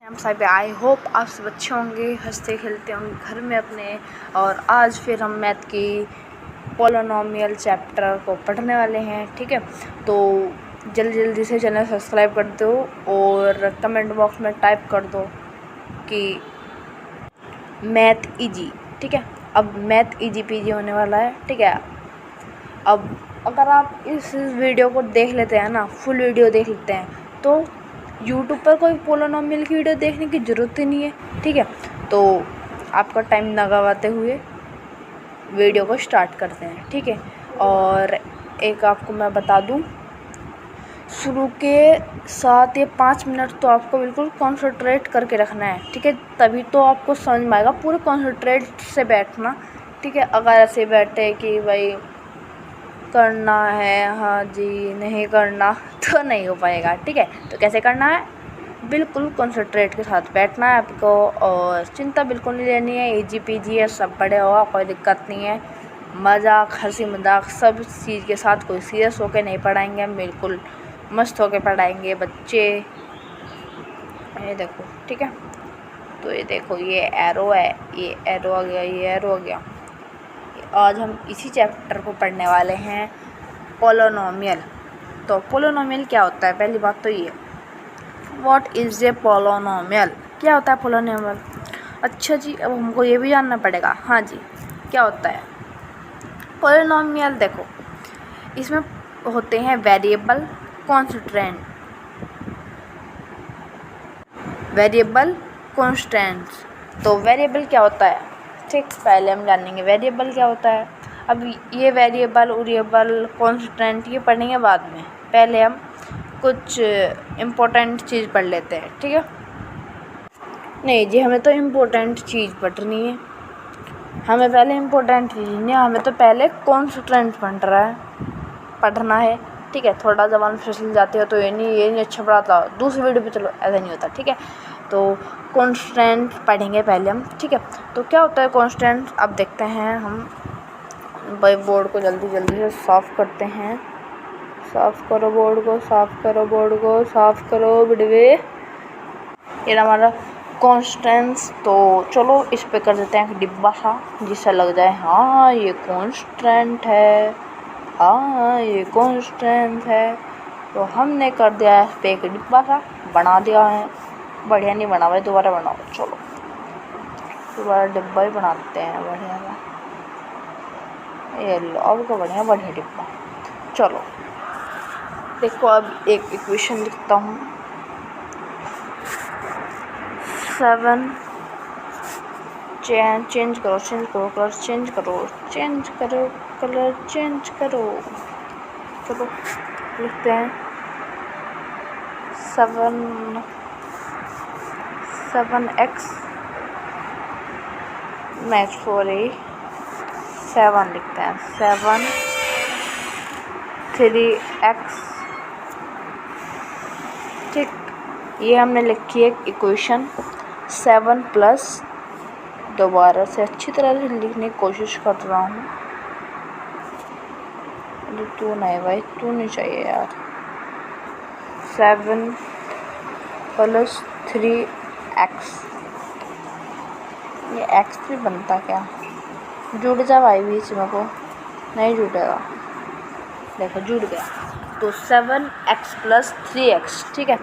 Sahib, I hope आप सब अच्छे होंगे, हंसते खेलते होंगे घर में अपने। और आज फिर हम मैथ की पोलिनोमियल चैप्टर को पढ़ने वाले हैं। ठीक है, तो जल्दी जल्दी से चैनल सब्सक्राइब कर दो और कमेंट बॉक्स में टाइप कर दो कि मैथ इजी। ठीक है, अब मैथ इजी पीजी होने वाला है। ठीक है, अब अगर आप इस वीडियो को देख लेते हैं ना, फुल वीडियो देख लेते हैं, तो यूट्यूब पर कोई पोलिनोमियल की वीडियो देखने की ज़रूरत ही नहीं है। ठीक है, तो आपका टाइम ना गवाते हुए वीडियो को स्टार्ट करते हैं। ठीक है, और एक आपको मैं बता दूं, शुरू के 7 या 5 मिनट तो आपको बिल्कुल कॉन्सेंट्रेट करके रखना है। ठीक है, तभी तो आपको समझ में आएगा, पूरे कॉन्सेंट्रेट से बैठना। ठीक है, अगर ऐसे बैठे कि भाई करना है, हाँ जी, नहीं करना, तो नहीं हो पाएगा। ठीक है, तो कैसे करना है, बिल्कुल कॉन्सेंट्रेट के साथ बैठना है आपको और चिंता बिल्कुल नहीं लेनी है। इजी पीजी है, सब बड़े होगा, कोई दिक्कत नहीं है। मजाक, हंसी मजाक सब चीज़ के साथ, कोई सीरियस होकर नहीं पढ़ाएंगे, हम बिल्कुल मस्त होकर पढ़ाएंगे बच्चे। ये देखो, ठीक है, तो ये देखो, ये एरो है, ये एरो आ गया, ये एरो आ गया। आज हम इसी चैप्टर को पढ़ने वाले हैं, पोलिनोमियल। तो पोलिनोमियल क्या होता है, पहली बात तो ये, व्हाट इज़ ए पोलिनोमियल, क्या होता है पोलिनोमियल। अच्छा जी, अब हमको ये भी जानना पड़ेगा। हाँ जी, क्या होता है पोलिनोमियल। देखो, इसमें होते हैं वेरिएबल, कॉन्स्टेंट, वेरिएबल, कॉन्स्टेंट्स। तो वेरिएबल क्या होता है, ठीक, पहले हम जानेंगे वेरिएबल क्या होता है। अब ये वेरिएबल, उरिएबल, कॉन्स्टेंट ये पढ़ेंगे बाद में, पहले हम कुछ इम्पोर्टेंट चीज़ पढ़ लेते हैं। ठीक है, नहीं जी, हमें तो इम्पोर्टेंट चीज़ पढ़नी है, हमें पहले इम्पोर्टेंट चीज़ नहीं, हमें तो पहले कॉन्स्टेंट पढ़ना है। ठीक है, थोड़ा जबान फिसल जाती है तो ये नहीं अच्छा पढ़ाता, दूसरी वीडियो पे चलो, ऐसा नहीं होता। ठीक है, तो कॉन्स्टेंट पढ़ेंगे पहले हम। ठीक है, तो क्या होता है कॉन्स्टेंट, अब देखते हैं हम। भाई बोर्ड को जल्दी जल्दी से साफ़ करते हैं, साफ़ करो बोर्ड को, साफ़ करो बोर्ड को, साफ़ करो बिडवे। ये हमारा कॉन्स्टेंट्स, तो चलो इस पे कर देते हैं डिब्बा सा, जिससे लग जाए हाँ ये कॉन्स्टेंट है, हाँ ये कॉन्स्टेंट है। तो हमने कर दिया है इस पर एक डिब्बा सा, बना दिया है। बढ़िया नहीं बना भाई, दोबारा बनाओ, चलो दोबारा डिब्बा ही बनाते हैं बढ़िया सा। ये लो, अब का बढ़िया बढ़िया डिब्बा। चलो देखो, अब एक इक्वेशन लिखता हूँ, 7 चेंज करो, कलर चेंज करो, कलर चेंज करो। चलो लिखते हैं 7x मैच फॉर 7 लिखते हैं, 7 3x। ठीक, ये हमने लिखी है इक्वेशन 7 प्लस, दोबारा से अच्छी तरह से लिखने की कोशिश कर रहा हूँ। तू नहीं भाई, तू नहीं चाहिए यार। 7 प्लस 3x, ये x भी बनता क्या, जुड़ जा भाई बीच में को, नहीं जुड़ेगा, देखो जुड़ गया। तो 7x प्लस 3x। ठीक है,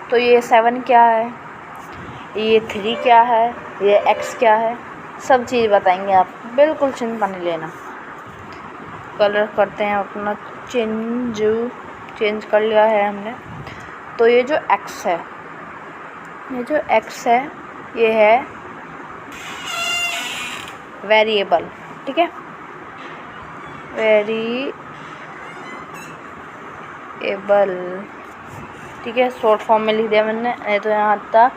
तो ये 7 क्या है, ये 3 क्या है, ये x क्या है, सब चीज़ बताएंगे आप, बिल्कुल चिंता नहीं लेना। कलर करते हैं अपना चेंज कर लिया है हमने। तो ये जो x है, ये जो x है, ये है वेरिएबल। ठीक है, वेरिएबल, ठीक है, शॉर्ट फॉर्म में लिख दिया मैंने, नहीं तो यहाँ था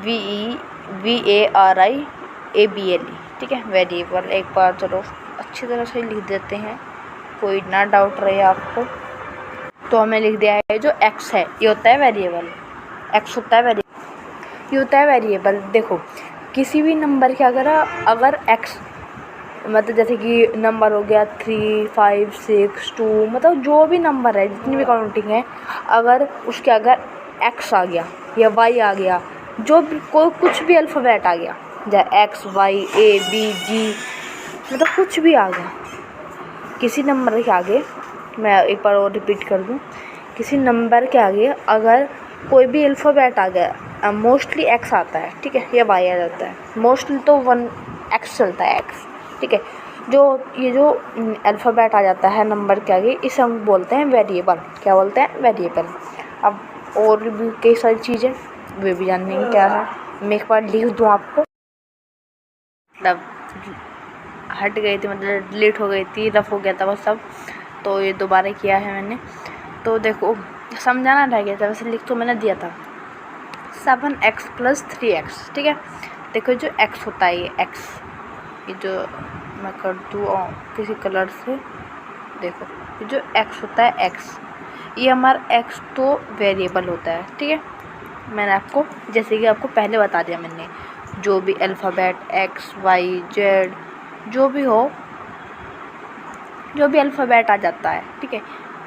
VARIABLE। ठीक है, वेरिएबल। एक बार चलो अच्छी तरह से लिख देते हैं, कोई ना डाउट रहे आपको। तो हमें लिख दिया है जो x है, ये होता है वेरिएबल, x होता है वेरिएबल, ये होता है वेरिएबल। देखो, किसी भी नंबर के अगर x, मतलब जैसे कि नंबर हो गया 3, 5, 6, 2, मतलब जो भी नंबर है, जितनी भी काउंटिंग है, अगर उसके अगर x आ गया या y आ गया जो भी कोई कुछ भी अल्फ़ाबेट आ गया, जैसे एक्स वाई ए बी जी, मतलब कुछ भी आ गया किसी नंबर के आगे, मैं एक बार और रिपीट कर दूँ, किसी नंबर के आगे अगर कोई भी अल्फ़ाबेट आ गया, मोस्टली एक्स आता है, ठीक है, या वाई आ जाता है, मोस्टली तो 1 एक्स चलता है, एक्स, ठीक है। ये जो अल्फ़ाबेट आ जाता है नंबर के आगे, इसे हम बोलते हैं वेरिएबल। क्या बोलते हैं? वेरिएबल। अब और भी कई सारी चीज़ें वे भी जानेंगे क्या है। मैं एक बार लिख दूँ आपको, मतलब हट गई थी, मतलब डिलीट हो गई थी, रफ हो गया था वो सब, तो ये दोबारा किया है मैंने। तो देखो समझाना रह गया था, वैसे लिख तो मैंने दिया था 7x + 3x, ठीक है। देखो जो x होता है, ये x, ये जो मैं कर दूँ किसी कलर से, देखो ये जो x होता है, x, ये हमारा x तो वेरिएबल होता है, ठीक है। मैंने आपको जैसे कि आपको पहले बता दिया मैंने, जो भी अल्फ़ाबेट x y z जो भी हो, जो भी अल्फ़ाबेट आ जाता है, ठीक है,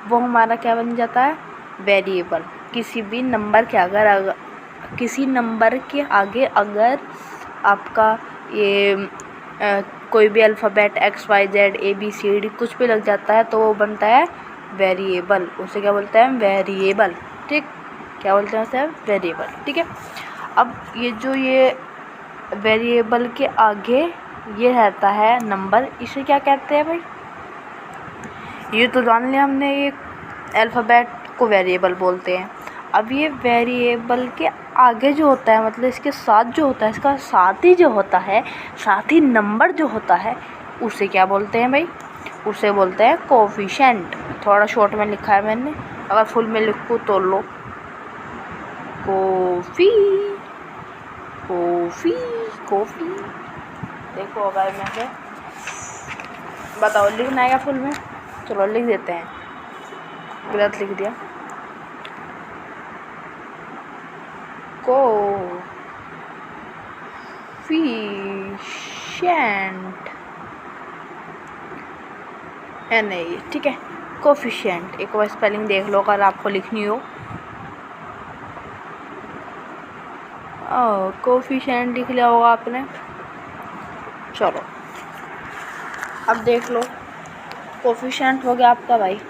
वो हमारा क्या बन जाता है? वेरिएबल। किसी भी नंबर के अगर किसी नंबर के आगे अगर आपका ये कोई भी alphabet x y z a b c d कुछ भी लग जाता है तो वो बनता है वेरिएबल। उसे क्या बोलते हैं? वेरिएबल, ठीक। क्या बोलते हैं उसे? वेरिएबल, ठीक है। अब ये वेरिएबल के आगे ये रहता है नंबर, इसे क्या कहते हैं भाई? ये तो जान लिया हमने, ये अल्फ़ाबेट को वेरिएबल बोलते हैं। अब ये वेरिएबल के आगे जो होता है, मतलब इसके साथ जो होता है, इसका साथी जो होता है, साथी नंबर जो होता है, उसे क्या बोलते हैं भाई? उसे बोलते हैं कोफिशिएंट। थोड़ा शॉर्ट में लिखा है मैंने, अगर फुल में लिखूँ तो लो, कॉफ़ी कॉफ़ी कॉफ़ी। देखो अगर मैं से बताओ लिखना है क्या फुल में? चलो लिख देते हैं, गलत लिख दिया। कोफिशिएंट है नहीं, ठीक है, कोफिशिएंट। एक बार स्पेलिंग देख लो अगर आपको लिखनी हो। कोफिशिएंट लिख लिया होगा आपने। चलो अब देख लो, कोफिशिएंट हो गया आपका भाई,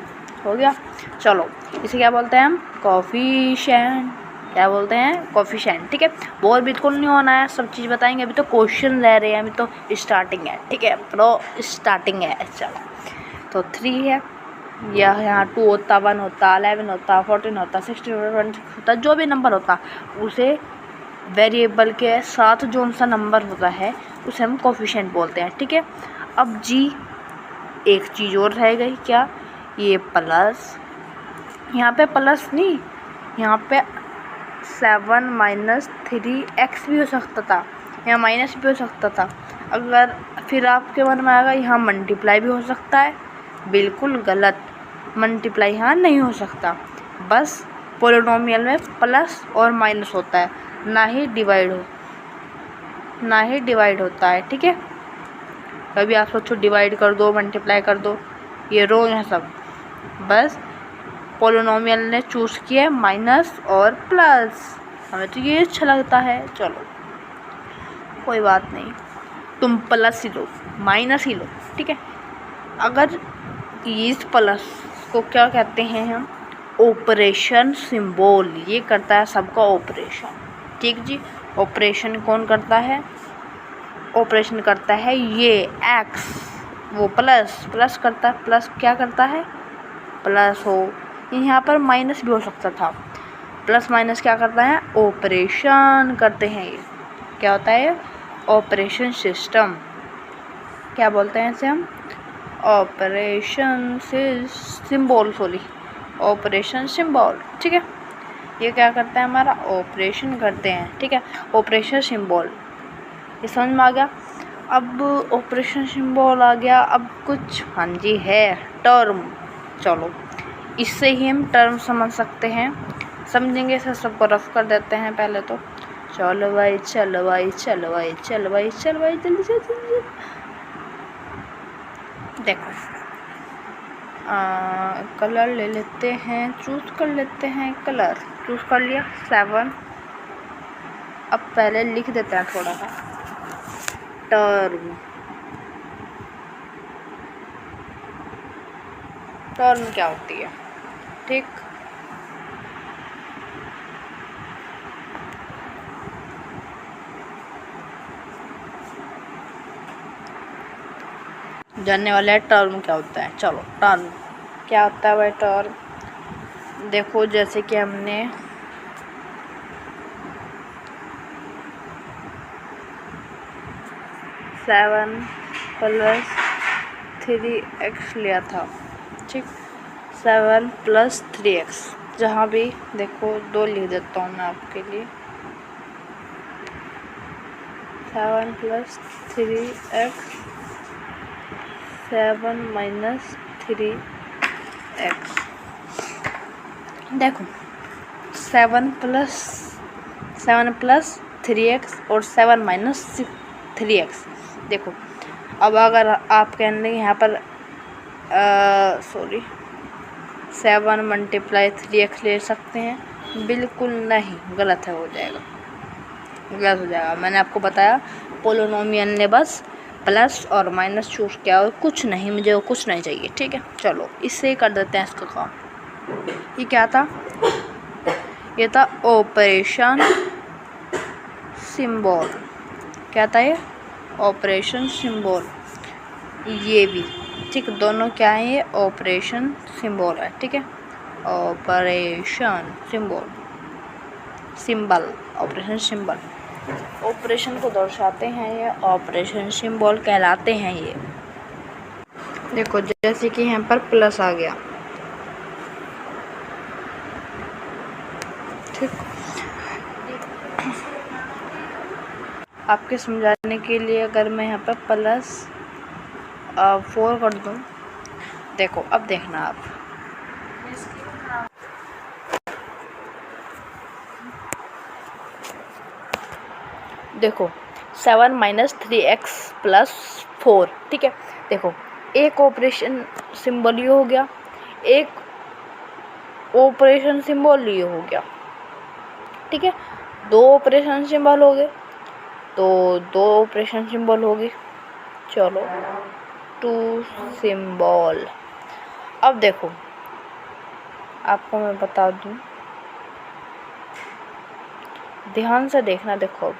हो गया। चलो इसे क्या बोलते हैं हम? कोफिशिएंट। क्या बोलते हैं? कोफिशिएंट, ठीक है। बहुत बिल्कुल नहीं होना है, सब चीज़ बताएंगे, अभी तो क्वेश्चन रह रहे हैं, अभी तो स्टार्टिंग है, ठीक है, तो स्टार्टिंग है। चलो तो 3 है, या यहाँ 2 होता, 1 होता, 11 होता, 14 होता, 16 होता, 26 होता, जो भी नंबर होता, उसे वेरिएबल के साथ जो सा नंबर होता है उसे हम कोफिशिएंट बोलते हैं, ठीक है। अब जी एक चीज़ और रह गई, क्या? ये प्लस, यहाँ पे प्लस नहीं, यहाँ पे 7 - 3x भी हो सकता था, या माइनस भी हो सकता था। अगर फिर आपके मन में आएगा यहाँ मल्टीप्लाई भी हो सकता है, बिल्कुल गलत, मल्टीप्लाई यहाँ नहीं हो सकता। बस पोलिनोमियल में प्लस और माइनस होता है, ना ही डिवाइड होता है, ठीक है। कभी आप सोचो डिवाइड कर दो, मल्टीप्लाई कर दो, ये रो है सब। बस पोलिनोमियल ने चूज़ किया माइनस और प्लस, हमें तो ये अच्छा लगता है। चलो कोई बात नहीं, तुम प्लस ही लो, माइनस ही लो, ठीक है। अगर इस प्लस को क्या कहते हैं हम? Operation symbol. ये करता है सबका ऑपरेशन, ठीक जी। ऑपरेशन कौन करता है? ऑपरेशन करता है ये एक्स, वो प्लस करता है। प्लस क्या करता है? प्लस हो, यहाँ पर माइनस भी हो सकता था। प्लस माइनस क्या करता है? ऑपरेशन करते हैं। ये क्या होता है? Operation system. क्या बोलते हैं इसे हम? Operation symbol, sorry, operation symbol, ठीक है। ये क्या करता है? हमारा ऑपरेशन करते हैं, ठीक है, ऑपरेशन सिंबल। ये समझ में आ गया? अब ऑपरेशन सिंबल आ गया, अब कुछ, हाँ जी, है टर्म। चलो इससे ही हम टर्म समझ सकते हैं, समझेंगे। इसे सबको रफ कर देते हैं पहले तो। चलो भाई चलो भाई चलो भाई चलो भाई चलो भाई, जल्दी से जल्दी। देखो कलर ले लेते हैं, चूज़ कर लेते हैं कलर। चूज़ कर लिया, 7 अब पहले लिख देते हैं थोड़ा सा टर्म। टर्म क्या होती है, ठीक। जानने वाले हैं टर्म क्या होता है। चलो टर्म क्या होता है भाई। टर्म देखो, जैसे कि हमने सेवन प्लस 3x लिया था, ठीक। 7 + 3x, जहाँ भी देखो 2 लिख देता हूँ मैं आपके लिए। 7 + 3x 7 - 3x। देखो 7 + 3x और 7 - 3x। देखो अब अगर आप कहने यहाँ पर 7 × 3x ले सकते हैं, बिल्कुल नहीं, गलत है, हो जाएगा, गलत हो जाएगा। मैंने आपको बताया पोलिनोमियल ने बस प्लस और माइनस चूज किया और कुछ नहीं, मुझे वो कुछ नहीं चाहिए, ठीक है। चलो इससे ही कर देते हैं इसका काम। ये क्या था, ये था ऑपरेशन सिंबल। क्या था ये, ऑपरेशन सिंबल। ये भी ठीक, दोनों क्या है, ये ऑपरेशन सिंबल है, ठीक है। Operation symbol, symbol, operation symbol, operation को दर्शाते हैं, ये ऑपरेशन सिंबल कहलाते हैं ये। देखो जैसे कि यहाँ पर प्लस आ गया, ठीक। आपके समझाने के लिए अगर मैं यहाँ पर +4 कर दूँ, देखो अब देखना आप, देखो 7 - 3x + 4, ठीक है। देखो एक ऑपरेशन सिंबल ये हो गया, एक ऑपरेशन सिंबल ये हो गया, ठीक है। 2 ऑपरेशन सिंबल हो गए, तो 2 ऑपरेशन सिंबल होगी। चलो 2 सिंबल। अब देखो आपको मैं बता दूं, ध्यान से देखना, देखो अब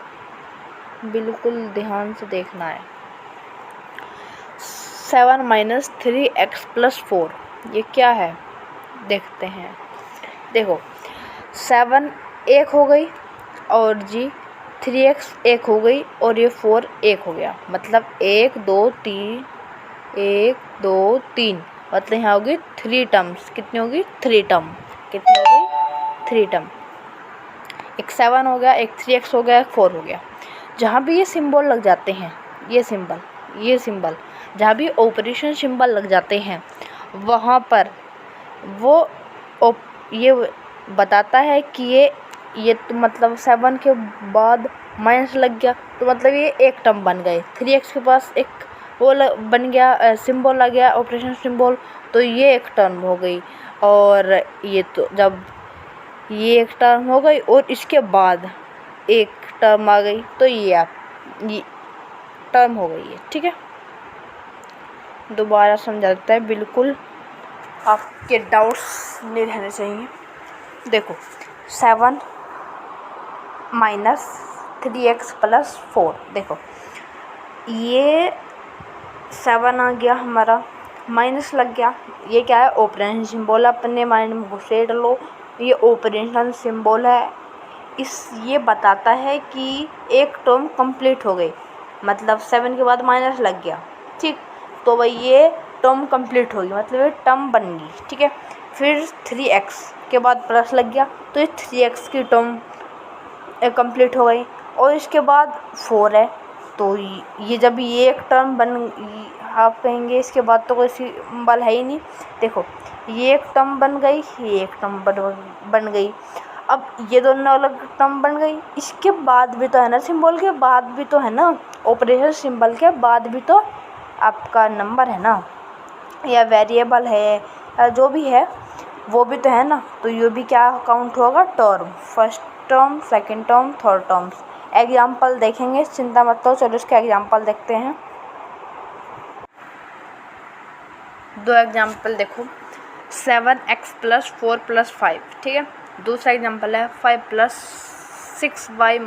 बिल्कुल ध्यान से देखना है। 7 - 3x + 4 ये क्या है, देखते हैं। देखो 7 एक हो गई और जी 3x एक हो गई और ये 4 एक हो गया, मतलब 1 2 3, 1 2 3, मतलब यहाँ होगी 3 टर्म्स। कितनी होगी, 3 टर्म। कितनी होगी, 3 टर्म। एक 7 हो गया, एक 3x हो गया, एक 4 हो गया। जहाँ भी ये सिंबल लग जाते हैं, ये सिंबल जहाँ भी ऑपरेशन सिंबल लग जाते हैं, वहाँ पर वो ये बताता है कि ये तो मतलब 7 के बाद माइनस लग गया, तो मतलब ये एक टर्म बन गए। 3x के पास एक वो बन गया, सिंबल लग गया, ऑपरेशन सिंबल, तो ये एक टर्म हो गई। और ये तो जब ये एक टर्म हो गई और इसके बाद एक टर्म आ गई, तो ये टर्म हो गई है, ठीक है। दोबारा समझा देता है, बिल्कुल आपके डाउट्स नहीं रहने चाहिए। देखो 7 - 3x + 4, देखो ये 7 आ गया हमारा, माइनस लग गया, ये क्या है, ऑपरेशन सिंबल। अपने माइंड में घुसेड़ लो, ये ऑपरेशन सिंबल है। ये बताता है कि एक टर्म कंप्लीट हो गई, मतलब 7 के बाद माइनस लग गया, ठीक। तो भाई ये टर्म कंप्लीट होगी, मतलब ये टर्म बन गई, ठीक है। फिर 3x के बाद प्लस लग गया, तो ये 3x की टर्म कंप्लीट हो गई। और इसके बाद 4 है, तो ये जब ये एक टर्म आप कहेंगे इसके बाद तो कोई सिंबल है ही नहीं। देखो ये एक टर्म बन गई, ये एक टर्म बन गई। अब ये दोनों अलग टर्म बन गई, इसके बाद भी तो है ना, सिंबल के बाद भी तो है ना, ऑपरेशन सिंबल के बाद भी तो आपका नंबर है ना, या वेरिएबल है, या जो भी है वो भी तो है ना। तो ये भी क्या काउंट होगा, term. First term, second term, third terms, example देखेंगे, चिंता मत करो। चलो इसके एग्जाम्पल देखते हैं। 2 एग्जाम्पल देखो। 7x + 4 + 5, ठीक है। दूसरा एग्जाम्पल है 5 + 6y -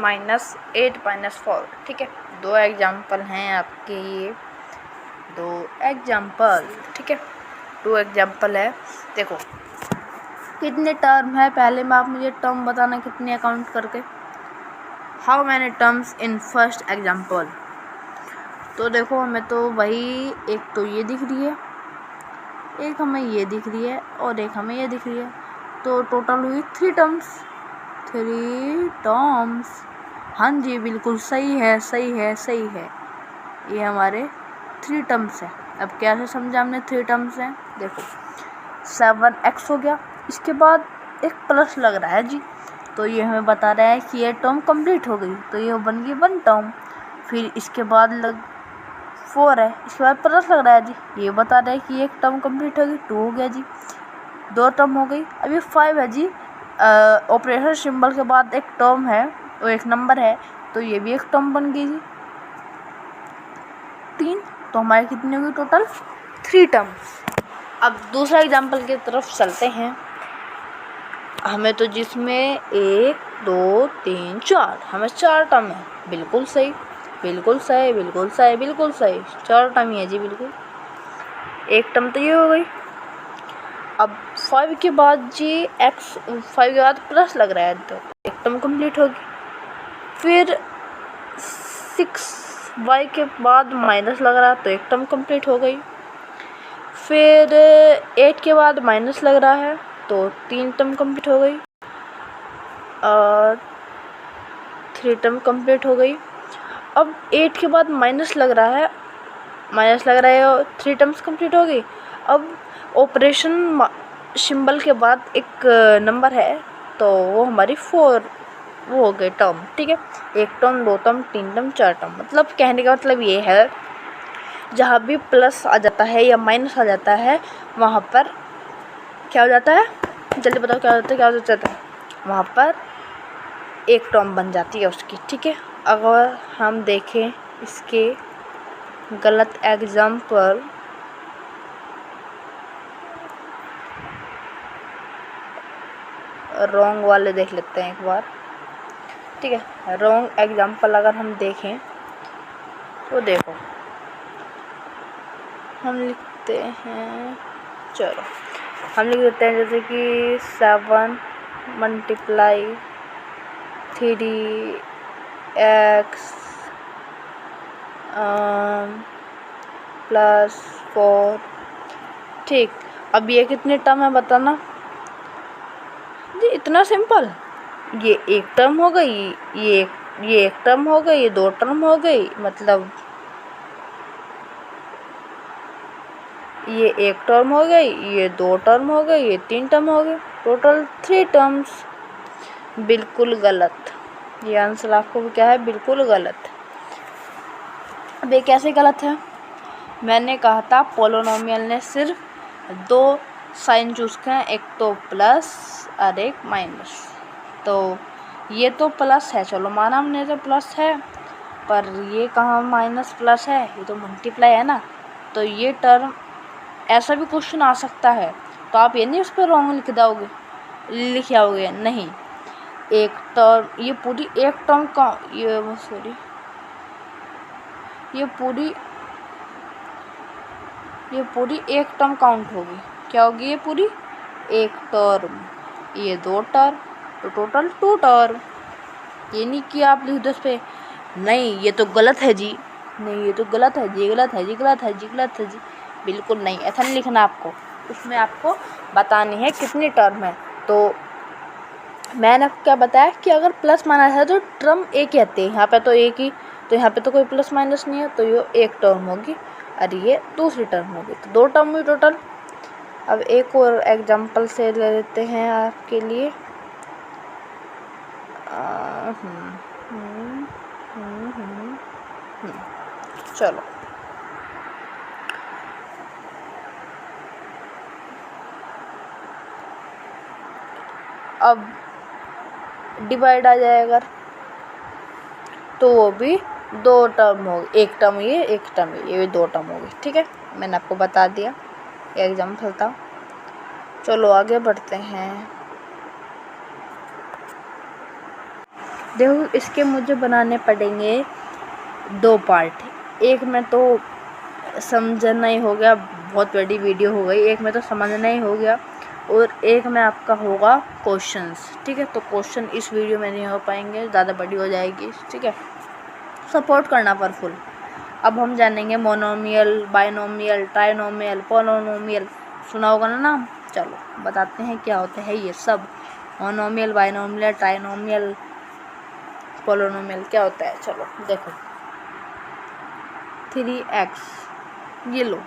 8 - 4, ठीक है। 2 एग्जाम्पल हैं आपके ये, 2 एग्जाम्पल, ठीक है। 2 एग्जाम्पल है। देखो कितने टर्म है, पहले में आप मुझे टर्म बताना कितने अकाउंट करके। How many terms in first example. तो देखो हमें तो वही, एक तो ये दिख रही है, एक हमें ये दिख रही है और एक हमें ये दिख रही है, तो टोटल हुई 3 टर्म्स। 3 टर्म्स, हाँ जी बिल्कुल सही है, सही है, सही है। ये हमारे 3 टर्म्स है। अब कैसे समझा हमने 3 टर्म्स हैं, देखो 7x हो गया, इसके बाद एक प्लस लग रहा है जी, तो ये हमें बता रहा है कि ये टर्म कंप्लीट हो गई, तो ये बन गई 1 टर्म। फिर इसके बाद 4 है, इसके बाद प्लस लग रहा है जी, ये बता रहा है कि एक टर्म कंप्लीट हो गई, 2 हो गया जी, 2 टर्म हो गई। अब ये 5 है जी, ऑपरेशन सिंबल के बाद एक टर्म है, वो एक नंबर है, तो ये भी एक टर्म बन गई जी, 3। तो हमारे कितनी होगी टोटल, 3 टर्म्स। अब दूसरा एग्जाम्पल की तरफ चलते हैं। हमें तो जिसमें 1 2 3 4, हमें 4 टर्म है, बिल्कुल सही, बिल्कुल सही, बिल्कुल सही, बिल्कुल सही, 4 टर्म ही है जी, बिल्कुल। एक टर्म तो ये हो गई। अब 5 के बाद जी x, 5 के बाद प्लस लग रहा है, तो एक टर्म कंप्लीट होगी। फिर 6y के बाद माइनस लग रहा है, तो एक टर्म कंप्लीट हो गई। फिर 8 के बाद माइनस लग रहा है, तो 3 टर्म कंप्लीट हो गई, और 3 टर्म कंप्लीट हो गई। अब 8 के बाद माइनस लग रहा है, और 3 टर्म्स कंप्लीट हो गई। अब ऑपरेशन सिंबल के बाद एक नंबर है, तो वो हमारी 4 वो हो गए टर्म, ठीक है। 1 टर्म, 2 टर्म, 3 टर्म, 4 टर्म। मतलब कहने का मतलब ये है, जहाँ भी प्लस आ जाता है या माइनस आ जाता है, वहाँ पर क्या हो जाता है, जल्दी बताओ क्या हो जाता है, क्या हो जाता है, वहाँ पर एक टर्म बन जाती है उसकी, ठीक है। अगर हम देखें इसके गलत एग्जाम्पल, रॉन्ग वाले देख लेते हैं एक बार, ठीक है। रॉन्ग एग्जाम्पल अगर हम देखें तो देखो हम लिखते हैं, चलो हम लिख देते हैं जैसे कि 7 × 3x +4, ठीक। अब ये कितने टर्म है बताना जी, इतना सिंपल। ये एक टर्म हो गई, ये एक टर्म हो गई, ये 2 टर्म हो गई, मतलब ये एक टर्म हो गई, ये 2 टर्म हो गई, ये 3 टर्म हो गए, टोटल 3 टर्म्स। बिल्कुल गलत, ये आंसर आपको क्या है, बिल्कुल गलत। अब ये कैसे गलत है, मैंने कहा था पोलिनोमियल ने सिर्फ 2 साइन चूज किए, एक तो प्लस और एक माइनस। तो ये तो प्लस है, चलो माना हमने तो प्लस है, पर ये कहाँ माइनस प्लस है, ये तो मल्टीप्लाई है ना। तो ये टर्म, ऐसा भी क्वेश्चन आ सकता है, तो आप ये नहीं उस पर रॉन्ग लिख आओगे, नहीं। एक टर्म, ये पूरी एक टर्म का, ये पूरी एक टर्म काउंट होगी, क्या होगी, ये पूरी एक टर्म, ये 2 टर्म, तो टोटल 2 टर्म। ये नहीं कि आप लिख दो उस पर, नहीं ये तो गलत है जी, नहीं ये तो गलत है जी, गलत है जी, गलत है जी, गलत है जी, बिल्कुल नहीं, ऐसा नहीं लिखना आपको। उसमें आपको बतानी है कितनी टर्म है। तो मैंने आपको क्या बताया कि अगर प्लस माइनस है तो टर्म एक ही आती है, यहाँ पे तो एक ही, तो यहाँ पे तो कोई प्लस माइनस नहीं है, तो ये एक टर्म होगी और ये दूसरी टर्म होगी, तो 2 टर्म हुई टोटल। अब एक और एग्जांपल से ले लेते हैं आपके लिए। चलो अब डिवाइड आ जाए, अगर तो वो भी 2 टर्म हो गए, 1 टर्म ये 1 टर्म ये भी 2 टर्म हो गई। ठीक है, मैंने आपको बता दिया, एग्जाम्पल था। चलो आगे बढ़ते हैं। देखो इसके मुझे बनाने पड़ेंगे 2 पार्ट। एक में तो समझना ही हो गया, बहुत बड़ी वीडियो हो गई। एक में तो समझना ही हो गया और एक में आपका होगा क्वेश्चंस। ठीक है, तो क्वेश्चन इस वीडियो में नहीं हो पाएंगे, ज़्यादा बड़ी हो जाएगी। ठीक है, सपोर्ट करना पर फुल। अब हम जानेंगे मोनोमियल, बाइनोमियल, ट्राइनोमियल, पोलिनोमियल। सुना होगा ना नाम। चलो बताते हैं क्या होते हैं ये सब। मोनोमियल, बाइनोमियल, ट्राइनोमियल, पोलिनोमियल क्या होता है। चलो देखो 3x, ये लो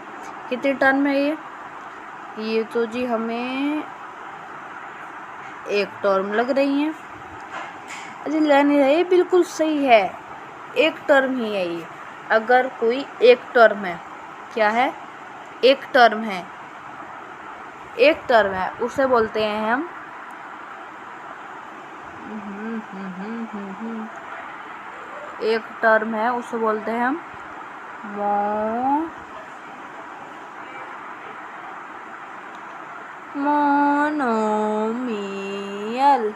कितनी टर्म है ये तो जी हमें 1 टर्म लग रही है। अरे लेने रही, बिल्कुल सही है, 1 टर्म ही है ये। अगर कोई 1 टर्म है, क्या है, 1 टर्म है, 1 टर्म है, उसे बोलते हैं हम एक टर्म है उसे बोलते हैं हम मोनोमियल।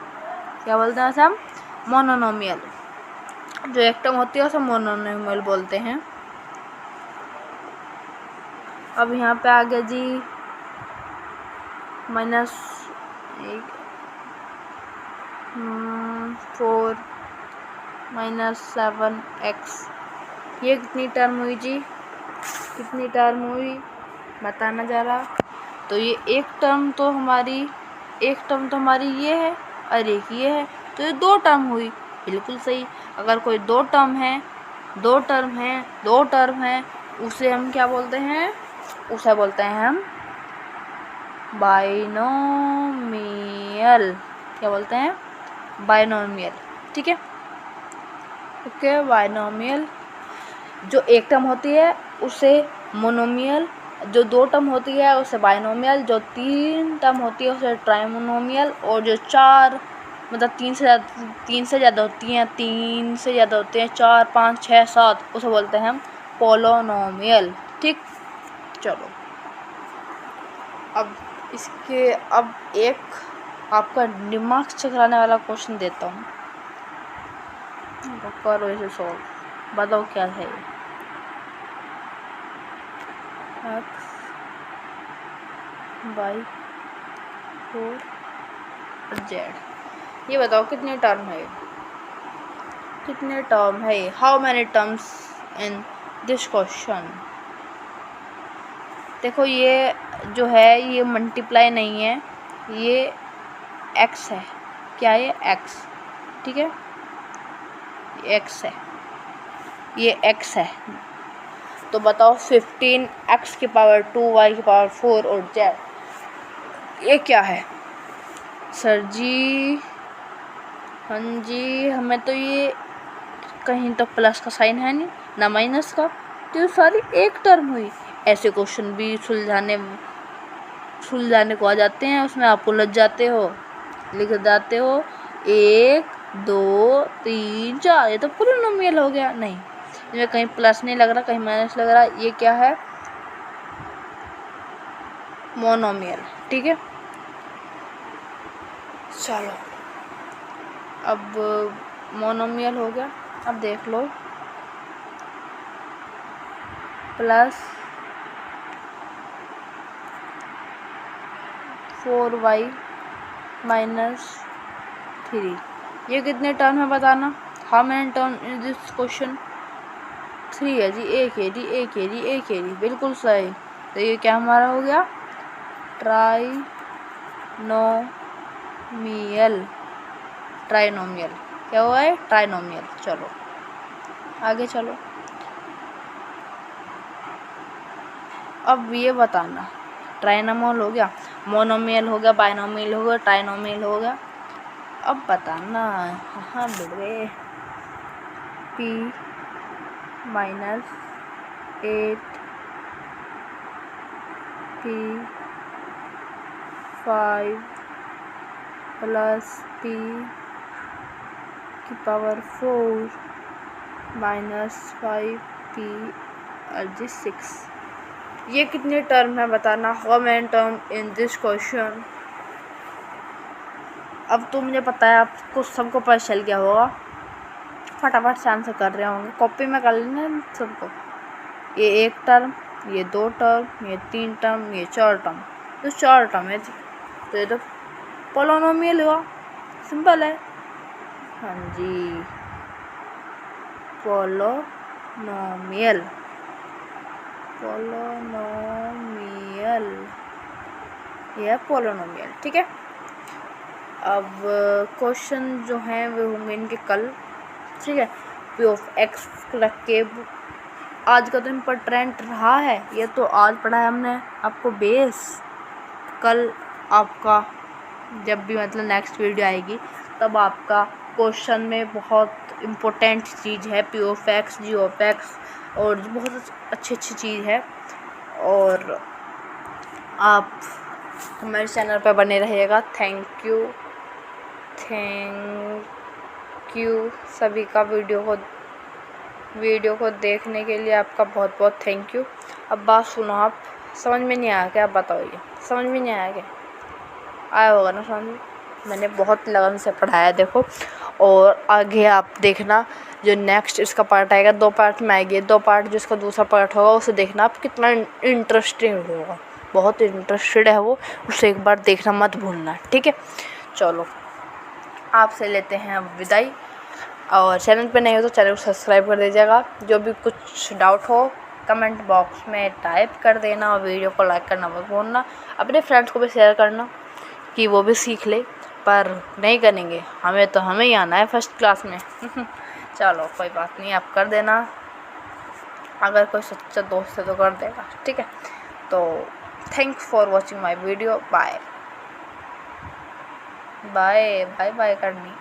क्या बोलते हैं उसे हम? मोनोनोमियल। जो एक टर्म होती है उसे मोनोनोमियल बोलते हैं। अब यहाँ पे आ गया जी -4 -7x। ये कितनी टर्म हुई जी? कितनी टर्म हुई बताना जरा। तो ये एक टर्म तो हमारी ये है और एक ये है, तो ये 2 टर्म हुई। बिल्कुल सही। अगर कोई 2 टर्म है उसे हम क्या बोलते हैं? उसे बोलते हैं हम बाइनोमियल। क्या बोलते हैं? बाइनोमियल। ठीक है, ओके। बाइनोमियल जो 1 टर्म होती है उसे मोनोमियल, जो 2 टर्म होती है उसे बाइनोमियल, जो 3 टर्म होती है उसे ट्राइमोनोमियल, और जो 4 मतलब 3 से ज़्यादा होती हैं, 4, 5, 6, 7 उसे बोलते हैं हम पोलिनोमियल। ठीक, चलो अब एक आपका दिमाग चकराने वाला क्वेश्चन देता हूँ, करो इसे सॉल्व। बताओ क्या है ये? x y 4 z। ये बताओ कितने टर्म है ये? How many terms in this question? देखो ये जो है ये मल्टीप्लाई नहीं है, ये x है। क्या है? x। ठीक है, ये x है, ये x है। तो बताओ 15x की पावर 2 y की पावर 4 और z ये क्या है? सर जी, हाँ जी, हमें तो ये कहीं तो प्लस का साइन है नहीं ना माइनस का, तो ये सारी 1 टर्म हुई। ऐसे क्वेश्चन भी सुलझाने को आ जाते हैं, उसमें आप उलझ जाते हो, लिख जाते हो 1 2 3 4, ये तो पोलिनोमियल हो गया। नहीं, इसमें कहीं प्लस नहीं लग रहा, कहीं माइनस लग रहा, ये क्या है? मोनोमियल। ठीक है, चलो अब मोनोमियल हो गया। अब देख लो +4y -3 ये कितने टर्म है बताना। How many term in this question? 3 है जी, एक है जी, बिल्कुल सही। तो ये क्या हमारा हो गया? ट्राइनोमियल। क्या हुआ है? ट्राइनोमियल। चलो आगे चलो। अब ये बताना, ट्राइनोमियल हो गया, मोनोमियल हो गया, बाइनोमियल हो गया, ट्राइनोमियल हो गया। अब बताना, हाँ बेटे, p -8 p 5 + p की पावर 4 -5p/6। ये कितने टर्म है बताना। How many term in this question. अब तो मुझे पता है आपको सबको पता चल गया होगा, फटाफट से आंसर कर रहे होंगे, कॉपी में कर लेना सबको। ये 1 टर्म, ये 2 टर्म, ये 3 टर्म, ये 4 टर्म। तो 4 टर्म है जी, तो ये तो पोलोनोमियल हुआ, सिंपल है। हाँ जी, पोलोनोमियल, पोलोनोमियल, यह पोलोनोमियल, ठीक है। अब क्वेश्चन जो हैं वो होंगे इनके कल, ठीक है। पी ऑफ एक्स रख के आज का तो इम्पोर्टेंट रहा है, ये तो आज पढ़ा है हमने आपको बेस। कल आपका जब भी मतलब नेक्स्ट वीडियो आएगी तब आपका क्वेश्चन में बहुत इम्पोर्टेंट चीज़ है p of x, g of x, और बहुत अच्छी चीज़ है। और आप हमारे चैनल पर बने रहिएगा। थैंक यू सभी का वीडियो को देखने के लिए आपका बहुत बहुत थैंक यू। अब बात सुनो, आप समझ में नहीं आया क्या? आप बताओ, समझ में नहीं आया क्या? आया होगा ना समझ में, मैंने बहुत लगन से पढ़ाया देखो। और आगे आप देखना जो नेक्स्ट इसका पार्ट आएगा, 2 पार्ट में आएगी, 2 पार्ट जो इसका दूसरा पार्ट होगा उसे देखना आप, कितना इंटरेस्टिंग होगा, बहुत इंटरेस्टेड है वो, उसे एक बार देखना मत भूलना, ठीक है। चलो आपसे लेते हैं अब विदाई, और चैनल पे नहीं हो तो चैनल को सब्सक्राइब कर दीजिएगा। जो भी कुछ डाउट हो कमेंट बॉक्स में टाइप कर देना, और वीडियो को लाइक करना मत भूलना। अपने फ्रेंड्स को भी शेयर करना कि वो भी सीख ले, पर नहीं करेंगे, हमें ही आना है फर्स्ट क्लास में। चलो कोई बात नहीं, आप कर देना, अगर कोई सच्चा दोस्त है तो कर देगा, ठीक है। तो thanks for watching my video. Bye bye bye bye करनी।